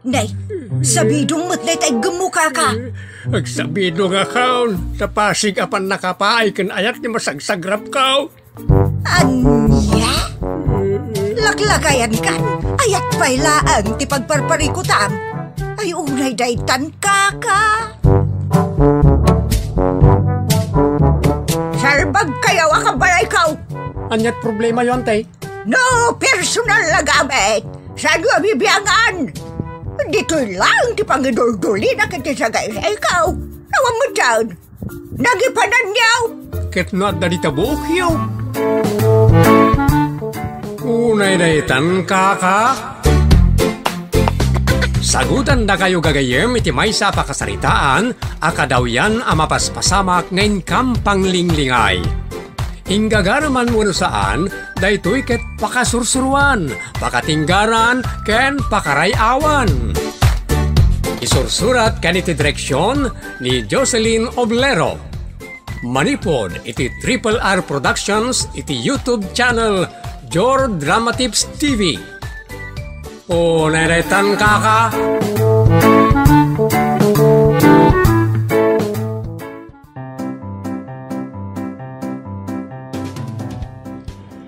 Nay, sabidong mo't tay gemuka ka. Agsabido nga kaon, sa pasig apan nakapaay kan ayat ni masagsagrap kao. Anya? Laklakayan kan, ayat pa'y laang ti pagparparikutam. Ay unay daytan kaka. Sarbag kayaw akabalay kao. Anyat problema yon, tay? No personal na gamit. Saan yung bibiyangan? Dito'y lang ti pangidol-duli na kita sa guys. Ikaw, nawang mo dyan. Nagipanan niyaw. Ket no at dalita buok yaw. Unay daytan kaka. Sagutan da kayo gagayem iti maysa pakasaritaan, akadaw yan amapaspasamak ngayon kampang linglingay. Hinggagaraman mo saan, daytoy ket pakasursuruan, pakatinggaran, ken pakarayawan. Isursurat ken iti direksyon ni Jocelyn Oblero. Manipod iti Triple R Productions iti YouTube channel Jor Drama Tips TV. O neretan kaka.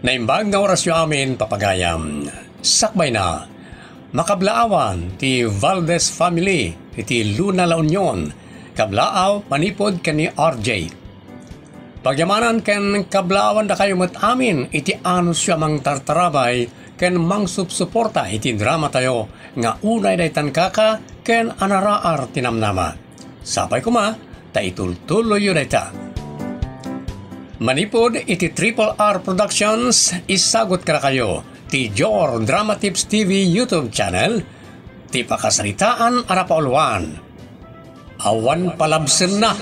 Naimbag na orasyo amin papagayam. Sakbay na. Makablaawan ti Valdez family iti Luna La Union. Kablaaw manipod ken ni RJ. Pagyamanan ken kablaawan da kayo met amin iti anusyo mang tartarabay ken mang subsuporta iti drama tayo nga unay daytan kaka ken anaraar tinamnama. Sapay kuma ta itultuloy yu dayta. Manipod iti Triple R Productions, isagot ka kayo ti Jor Drama Tips TV YouTube channel, ti pakasaritaan arapauluan. Awan palabsen na.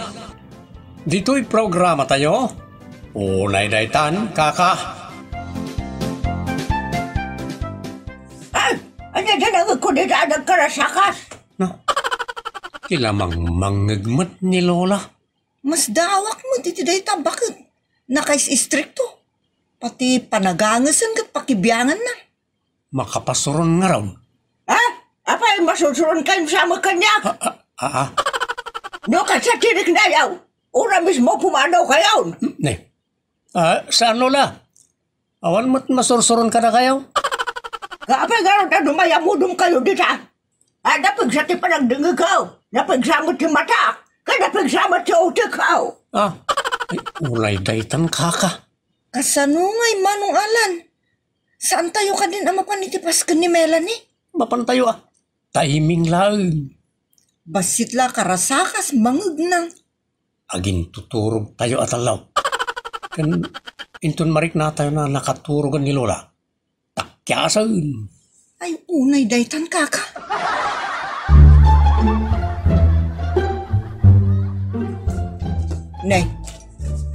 Dito'y programa tayo, unay daytan kaka. Ano dyan ang kudidadag karasakas? No, kilamang mangagmat ni Lola. Mas dawak mo dito dayta, bakit? Nakais-istrikto. Pati panagangasan kat pakibiyangan na. Makapasuron nga raw. Ha? Apay masusuron kayo sama kanya? No ka sa tirik na yaw. Ura mismo pumanaw kayo. Ne. Saan Lola? Awan mo't masursuron ka na kayo? Kaapay gano'n na dumayamudum kayo dito. Napag sa ti panagdingig kayo. Napagsamot ti mata. Napagsamot ti utik kayo. Ay, ulay daytan kaka. Kasano nga'y manong alan? Saan tayo ka din ama panitipas ka ni Melanie? Mapan tayo Tahiming lang. Basit la karasakas mangag nang. Agin tuturog tayo atalaw. Kan inton marik na tayo na nakaturogan ni Lola. Takyasan. Ay unay daytan kaka. Nay.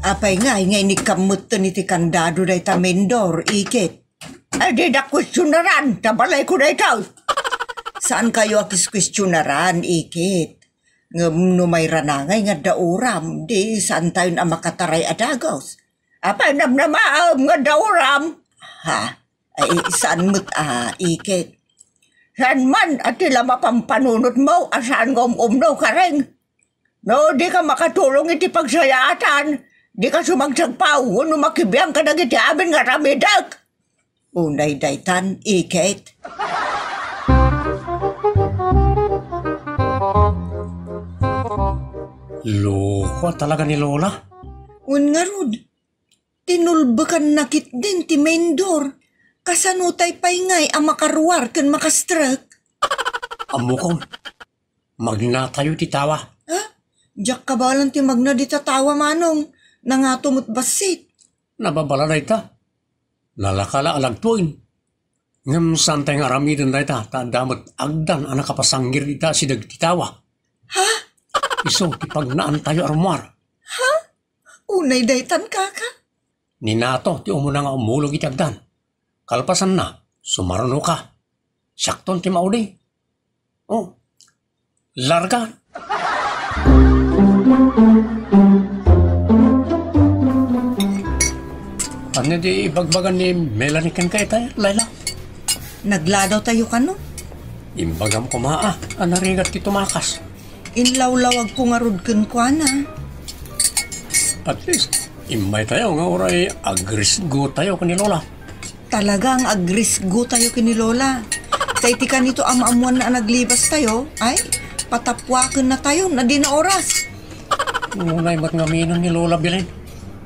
Apay nga, ngay ni kamutan iti kandado day ta Mendor, ikit. Ay, di da kwestiyonaran, tabalay ko day tao. Saan kayo akis kwestiyonaran, ikit? Ngam may ranangay nga dauram, di saan tayo na makataray adagaws. Apay namnamaam nga dauram. Ha? Ay, saan mo't ikit? Saan man at tila mapampanunot mo, asaan ngom-umno ka rin? No, di ka makatulong iti pagsayatan. Di ka sumagsagpaw, no makibiyang ka nag iti amin nga ramidag. Unay daytan, ikit. Loko talaga ni Lola. Un nga rod, tinulbakan nakit din ti Mendor. Kasanutay pa'y ngay ang makaruar kan makastrak. Amo ko, magnatayo ti tawa. Ha? Diyak ka ba lang ti magna di tatawa manong? Nangatumot basit. Nababala na ita. Nalakala alagtuin. Ngam santay nga ramidan na ita. Tadamot agdan anak kapasanggir ita si dagtitawa. Ha? Iso tipagnaan tayo armar. Ha? Unay daytan kaka? Ninato ti umuna nga umulog iti agdan. Kalpasan na, sumaruno ka. Sakton ti mauli. Oh, larga. Ano di ibagbagan ni Melanie kan kay tayo, Laila? Nagladaw tayo ka no? Imbagam ko anarigat ti tumakas. Inlawlawag ko nga rod kwa na. At least, imbay tayo nga oray agrisgo tayo kani Lola. Talagang agrisgo tayo kini Lola. Kay tika nito amaamuan na naglibas tayo, ay patapwakan na tayo na di na oras. Ngunay ba't ngaminan ni Lola Belen?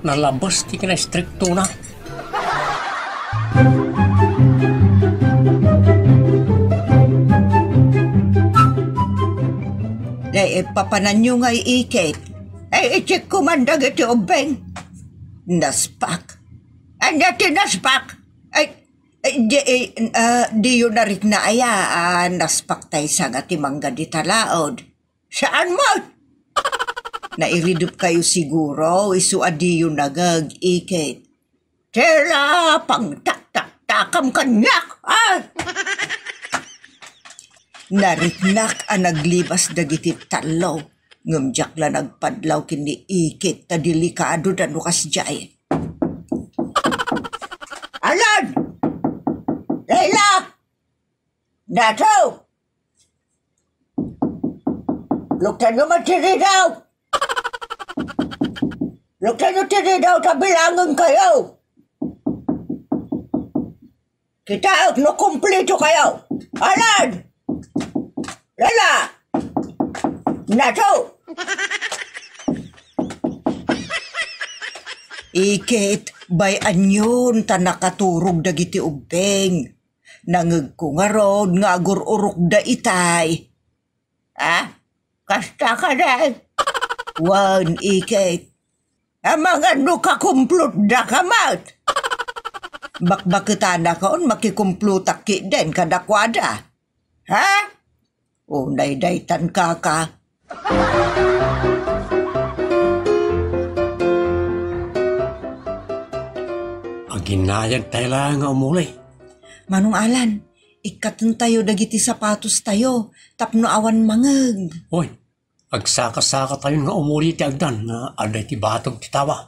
Nalabas ti kina stricto na. Ay, papananyo nga iikit. Ay, itik ko man dagiti ubeng. Naspak. Ay, dati naspak. Ay, di yun narik na aya. Naspak tayo sa nga timangga di talaod. Saan mo? Nairidup kayo siguro. Isu adi yun nagag-ikit. Tela, pang tak-tak-takam kanyak. Nariknak ang naglibas dagiti talo. Ngamjak la nagpadlaw kini ikit ta delikado da nukas jay. Alan! Leila! Dato! Luktan nyo matiri daw! Luktan nyo tiri daw tabilangan kayo! Kita no kumpleto kayo! Alan! Lala! Nato! Ikit, bayan yun ta nakaturog dagiti ubeng. Nangag ko nga ron nga agururok da itay. Kasta ka na. Wan, ikit. Amang ano ka kumplot da kamat. Bakbakitana kaon makikumplutak ki den kadakwada. Unay daytan ka. Aginayag tayo lang nga umulay. Manong Alan, ikatan tayo dagiti sapatos tayo, tapno awan mangag. Hoy, agsaka-saka tayo nga umuli ti agdan na aday ti batog ti tawa.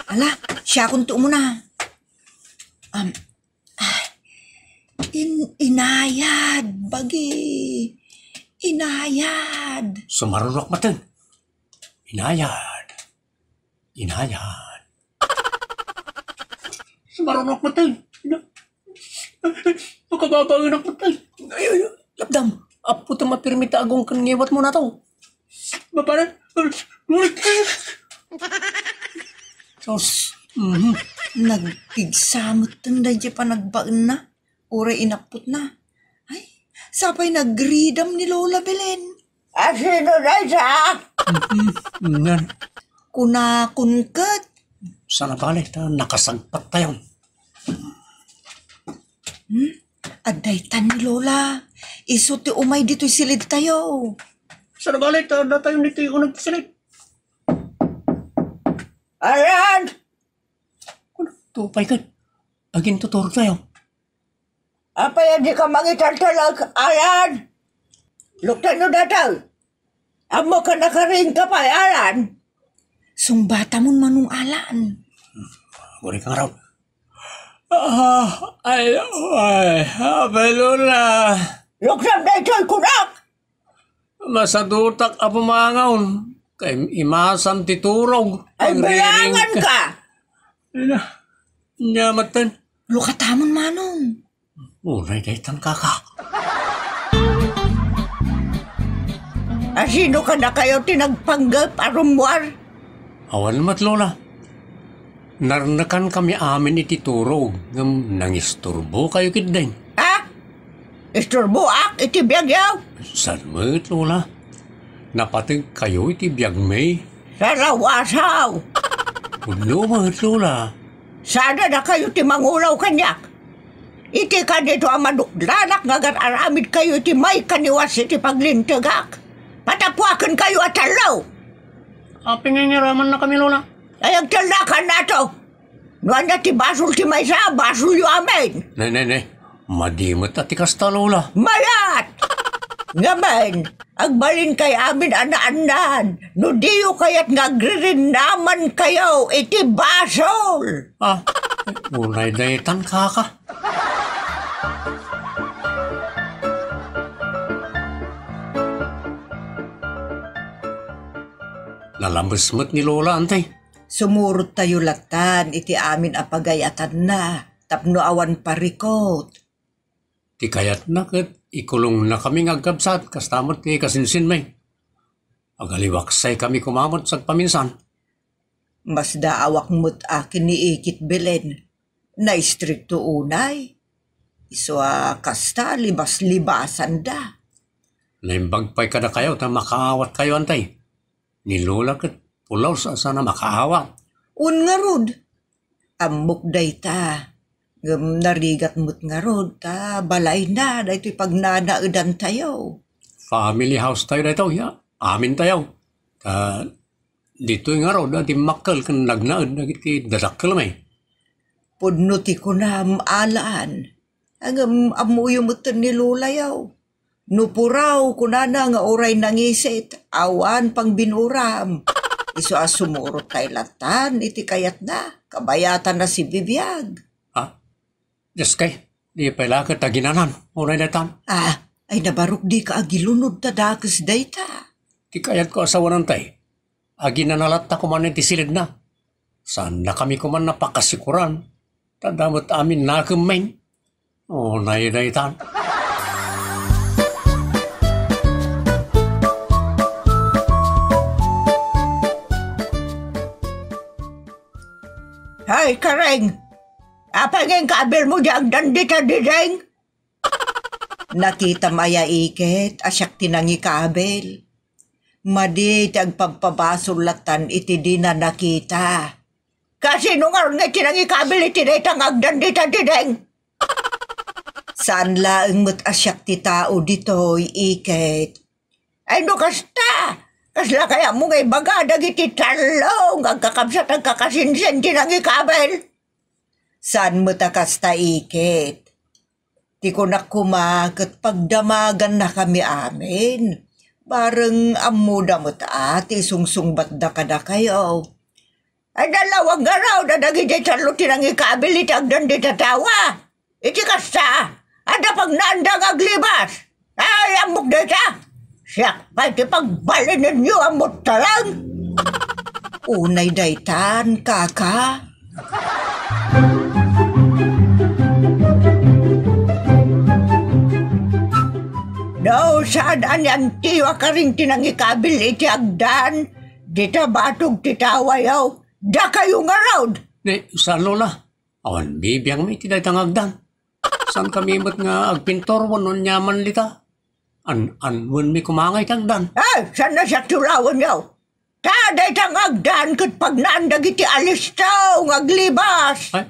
Ala, siya kung tuo mo na. Inayad, bagi. Inayad. Sumarunok mateng. Inayad. Sumarunok mateng. Makababangan ako mateng. Lapdam, apo ito mapirmita agong kangiwat mo na to. Baparan. Sos. Nagpigsamot tanda di pa nagbaan na. Uray inapot na. Ay, sapay nagridam ni Lola Belen. Sino na siya? Yan. Kunakungkat. Sana pala, nakasagpat tayo. Adaytan ni Lola. Isuti umay dito'y silid tayo. Sana pala, na tayo nito yung nagsisilid. Ayan! Tupay ka. Aging tuturo tayo. Apa yang di ka mangitaltalag, Alan? Luktan nyo dataw. Amo ka nakaring ka pa, Alan. Sungbata mon manong Alan. Guri kang raw. Ay, Lola. Luktan na ito'y kunak. Masadutak apo mangaon. Kay imasan titurog. Ay, bayangan ka. Nyamatan. Lukatamon manong. Unay daytan kaka. Sino ka na kayo tinagpanggap, arumwar? Awan mat Lola. Narnakan kami amin ititurog. Ngam nangisturbo kayo kideng. Isturbo ak, itibiyag yaw? San mat Lola? Napatig kayo itibiyag may? Sa lawasaw. Ulo mat Lola. Sana na kayo timangulaw kanyak. Iti ka dito ang madukdanak nga aramid kayo iti may kaniwas iti paglintagak. Patapwakan kayo at talaw. Pingingiraman na kami Lola. Ay agtalakan na to. Nuan na ti basul ti may sa basul yu amin. Nay. Madimot at ikasta Lola. Mayat! Ngamen, agbalin kay amin anaan. No diyo kayat ngagririn naman kayo iti basol. Unay daytan kaka. nalambas mo't ni Lola, antay. Sumurot tayo latan, iti amin apagayatan na, tapno awan parikot. Ti kayat na kat ikulong na kami ngagkabsat, kastamot ni kasinsin may. Agaliwaksay kami kumamot sa paminsan. Mas daawak mo't akin ni Ikit Belen, na istrikto unay. Iswa kasta libas-libasan da. Naimbagpay kada kayo, ta makaawat kayo, antay. Ni Lola kat pulaw sa sana makaawat. Un nga rod, amok day ta. Ngam narigat mo't nga rod, ta balay na, da ito'y pagnanaudan tayo. Family house tayo dito, ya. Amin tayo. Ta dito'y nga raw, dati makal kan nagnaad, nagiti dadakal may. Pudnuti ko na maalaan. Ang amuyo mo ni Lola yaw. Nupuraw ko na nga oray nangisit. Awan pang binuram. Iso asumurot kay latan. Iti kayat na. Kabayatan na si Bibiyag. Ha? Diyos kay, di pala ka taginanan. Oray na tan. Ay nabarok di ka agilunod ta dakas dayta. Di kayat ko asawa ng tay. Agi na nalatta ko man iti silid na. Saan na kami kuman napakasikuran. Tadamot amin nakamain. O, naidaitan. Hay, Kareng! Apaging kabel mo diyang dandita dideng? Nakita maya Ikit, asyak tinangi kabel. Madi tagpagpabasulatan iti di na nakita. Kasi nung aron nga tinangi kabel iti na itangagdan dita dideng. Saan laeng mo't asyak ti tao dito'y Ikit? Ay no kasta! Kasla kaya mo ngay bagadag iti talong ang kakabsat ang kakasinsin tinangi kabel. Saan mo ta kasta Ikit? Di ko na kumakat pagdamagan na kami amin. Bareng amuda mo ta ati sungsungbat da kada kayo. Ay dalawang garaw na nagigay talo tinangi kabel itagdan di tatawa. Iti kasta, ada pag naandang aglibas. Ay amok dita. Siyak pa iti pagbalin ninyo amot talang. Unay daytan, kaka. No, saan ang tiwa ka rin tinangi kabil iti agdan. Dita batog titawayaw. Da kayo nga raud. Ne, sa Lola. Awan bibiyang may tinaytang agdan. Saan kami mo't nga agpintor wanon nyaman lita. Anwan may kumangay tagdan. Ay, saan na siya tulawan yaw? Taday tang agdan kat pag naandag iti alistaw ngaglibas. Ay,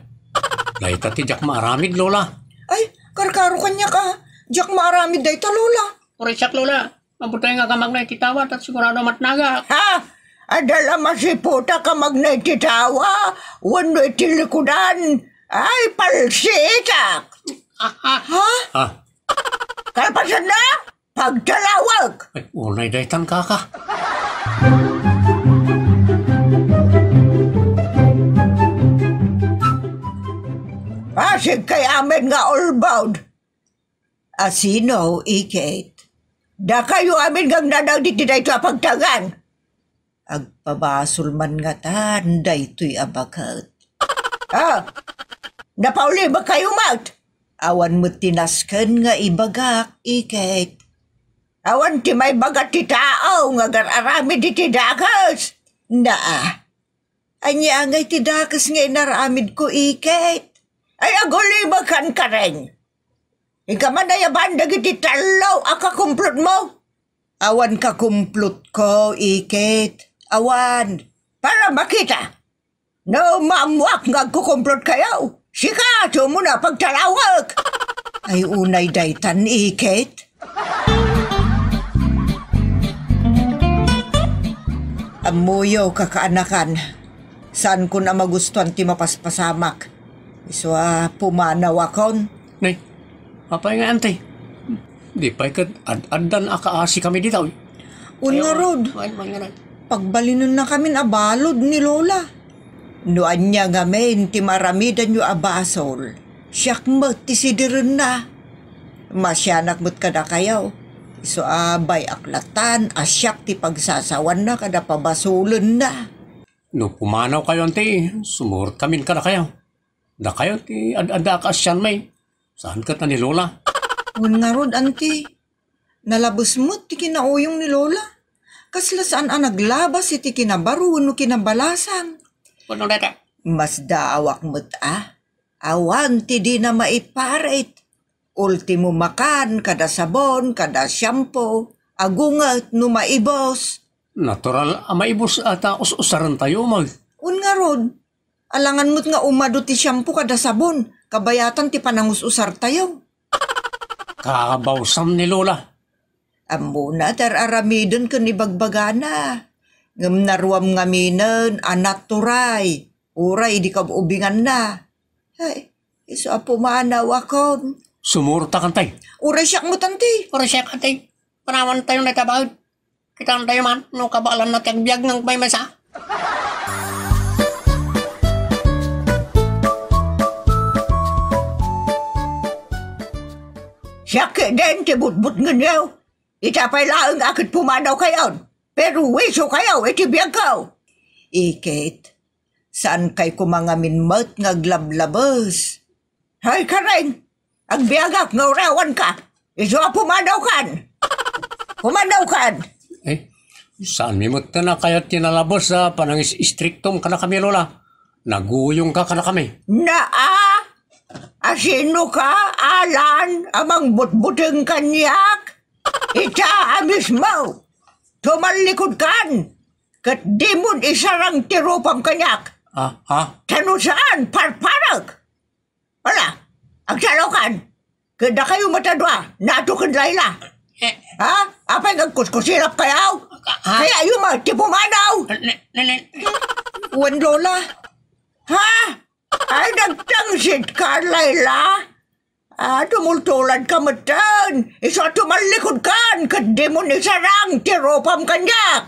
layta ti Jack maaramid, Lola. Ay, karkaro kanya ka. Diyak marami day ta, Lola. Oresak, Lola. Mabutay nga kamag na ititawat at sigurado matnaga. Ha? Adala masiputa ka magnetitawa. Wano itilikudan. Ay, palsitak. Ha? Ha? Kalpasan na? Pagtalawag. Ay, unay daytan kaka. Asig kay amin nga all-bound. Asino, Ikit? Da kayo amin gang nanaw diti na ito pagtagan. Agpabasol man nga tan, da ito'y abakat. Napauli ba kayo, Mat? Awan mo tinasken nga ibagak, Ikit. Awan ti may bagat ti tao nga gararami diti dakas. Anya angay ti dakas nga inaramid ko, Ikit. Ay agulibag kan ka rin. Ika man na yaban dagiti talo akakumplot mo. Awan ka kumplot ko, Ikit. Awan. Para makita. No, maamwak nga kukumplot kayo. Sika, mo na pagtalawag. Ay unay daytan, Ikit. Amuyo kakaanakan. Saan ko na magustuhan ti mapaspasamak. Iswa pumanaw akon. Nay, apay nga antay. Di pa ikat ad-adan akaasi kami dito. Nga rod. Pagbalinon na kami abalod ni Lola. Noan niya nga men ti maramidan yu abasol. Siyak mo ti sidirin na. Masyanak mo't kada kayaw. Iso abay aklatan, asyak ti pagsasawan na kada pabasulan na. No pumanaw kayo ante, sumurot kamin ka na kayo. Da kayo ti ada ka asyan may. Saan ka ta ni Lola? Un nga rod, auntie. Nalabos mo ti kinauyong ni Lola. Kasla saan ang naglabas iti kinabaro no kinabalasan. Ano na ta? Mas daawak mo't Awan ti di na maiparit. Ultimo makan, kada sabon, kada shampoo, agungat no maibos. Natural, maibos ata usaran tayo mag. Un nga rod, alangan mo't nga umado ti shampoo kada sabon, kabayatan ti panangus-usar tayo. Kabawsam ni Lola. Amuna tar aramidon kun ibagbagana. Ngam naruam ngaminan, anak turay, uray di kabubingan na. Ay, iso apo maanaw akon. Sumurta kan tay. Uray siyak mo tanti. Ora siya kan tay. Panaman tayo na tabahid. Kita tayo man, no kabalan na tiyang biyag ng may masa. Siyak din ti butbut nganyaw. Itapay laang akit pumanaw kayon. Pero wiso kayo, iti biyag kaw. Ikit, saan kay kumangamin mat ngaglablabas? Hay kareng, ang biyagak nga urawan ka. Iso pumanaw kan. Pumanaw kan. Saan mi mo na kayo tinalabos sa panang istriktom ka na kami, Lola? Naguyong ka na kami. Asino ka, Alan, amang butbuteng kanyak? Ita mismo. Tumalikod kan. Kat di mo isarang tirupang kanyak. Tano saan, parparag. Wala, ang salokan. Kada kayo matadwa, nato kan layla. Apay nagkuskusilap kayaw? Kaya yung mga tipumanaw. Wan Lola. Ay nagtangsit ka, Layla. Tumultulan ka matan. Isa tumalikod kan. Kadi mo ni sarang tiropam kanyak.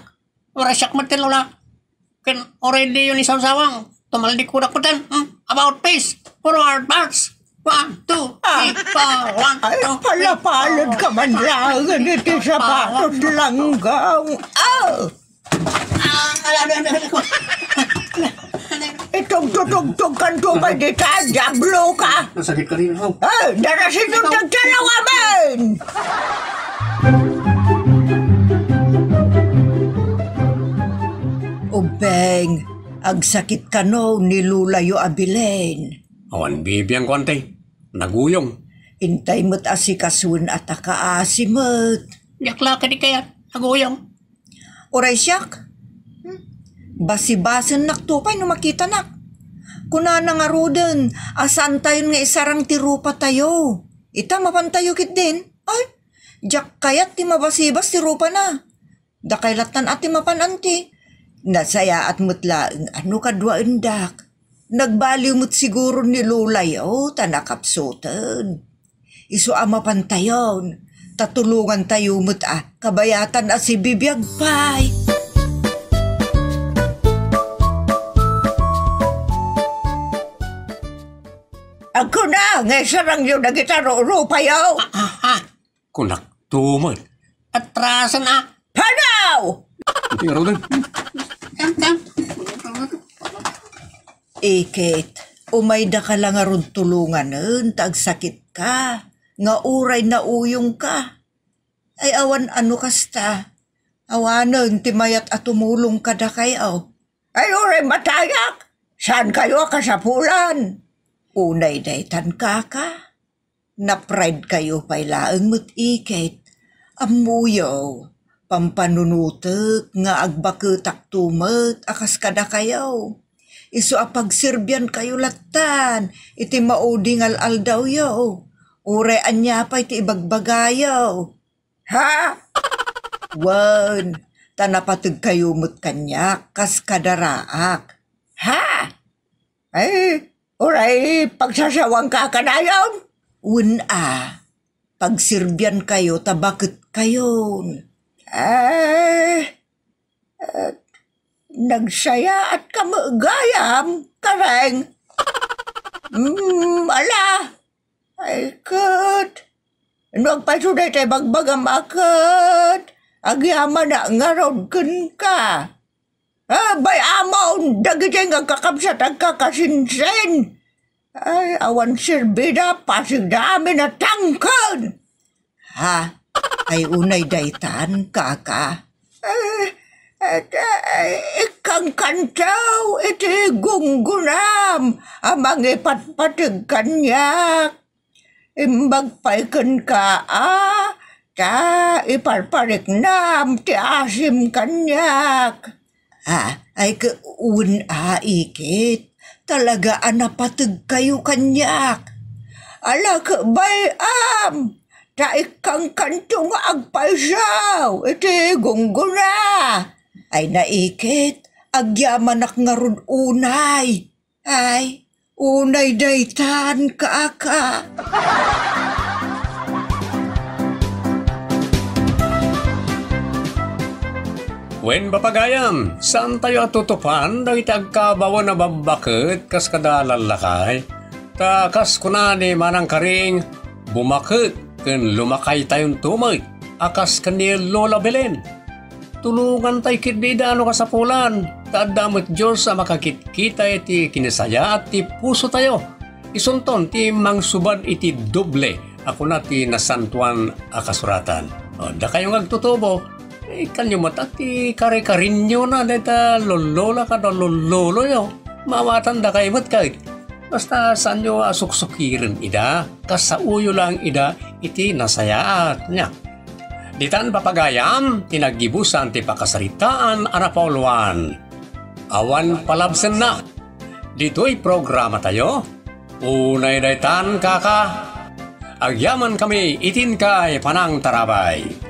Ora siyak matan, Lola. Kan already yun isang sawang. Tumalikod ako tan. About face. Forward march. 1, 2, 3, 4, 1, 2, 3, 4. Ay, palapalad ka man lang. Ganiti sapatos langgang. Itong tutugtog kan tumay di ka, diablo ka. Nasakit ka rin, Darasin yung tagtalaw amin. Ubeng, agsakit ka no, nilulayo abilen. Awan bibiyang kwante, naguyong. Intay mo't asikasun at akaasimot. Yakla ka di kaya, naguyong. Oray siyak. Basi-basan naktupay no makita nak. Kuna na nga roden, asan tayo nga isarang tirupa tayo. Ita mapantayo kit din. Ay, jak kayat ti mabasibas tirupa na. Dakaylatan at ti mapananti. Nasaya at mutlaeng ano kadwa endak. Nagbaliw mo't siguro ni Lulay tanakapsutan. Iso ama pantayon. Tatulungan tayo mo't kabayatan si bibiyag pay. Ako na, ngay sarang yun na gitaro payaw. Kunak tumod. Atrasan na. Panaw! Hindi nga rin. Ikit, umayda ka lang aron tulungan nun, tagsakit ka. Nga uray na uyong ka. Ay awan ano kasta. Awanon, timayat at tumulong ka da kayo. Ay uray matayak. Saan kayo kasapulan? Unay daytan ka. Na-pride kayo pa'y laang mo't ikit. Amuyaw, pampanunutek nga agbaketak tumet akas kada kayaw. Iso apagsirbyan kayo latan, iti mauding al daw yaw. Ure anya pa iti ibagbagayaw. Wan, tanapatag kayo mo't kanyak kas kadaraak. Ay, uray, pagsasawang ka kanayon? Pagsirbyan kayo, tabakit kayon. Nagsaya at kamagayam, kareng. Ala, ay kat. Nagpasuday tayo bagbagamakat. Agyaman na ngarod kun ka. Bay amaon, dagiti nga kakabsat ang kakasinsen. Ay, awan sirbida, pasig dami na tangkan. Ha? Ay unay daytan, kaka. Ikang kantaw, iti gunggunam, amang ipatpatig kanyak. Imbag paikan ka, ta iparparik nam, ti asim kanyak. Ay kaun ikit. Talaga anapatig kayo kanyak. Ala ka bayam. Taik kang kantong agpaisaw. Iti gungguna. Ay naikit. Agyaman ak ngarun unay. Ay, unay daytan kaaka. Wen papagayam, saan tayo atutupan dahil agkabawa na babakit kas kadalalakay? Takas kuna ni manang karing bumakit ken lumakay tayong tumay akas kanil Lola Belen. Tulungan tayo kitbida ano kasapulan, taadamot Diyos sa makakitkita iti kinisaya at ti puso tayo. Isunton ti mangsubad iti doble ako na ti nasantuan akasuratan. Da kayong agtutubo. Kanyo matati kare-karinyo na deta lolola ka na lololo yo. Mawatanda kayo mat kahit. Basta saan nyo asuksukirin ida, kasauyo lang ida iti nasayaat niya. Ditan papagayam, tinagibusan ti pakasaritaan anapauluan. Awan palabsen na. Dito'y programa tayo. Unay daytan kaka. Agyaman kami itin kay panang tarabay.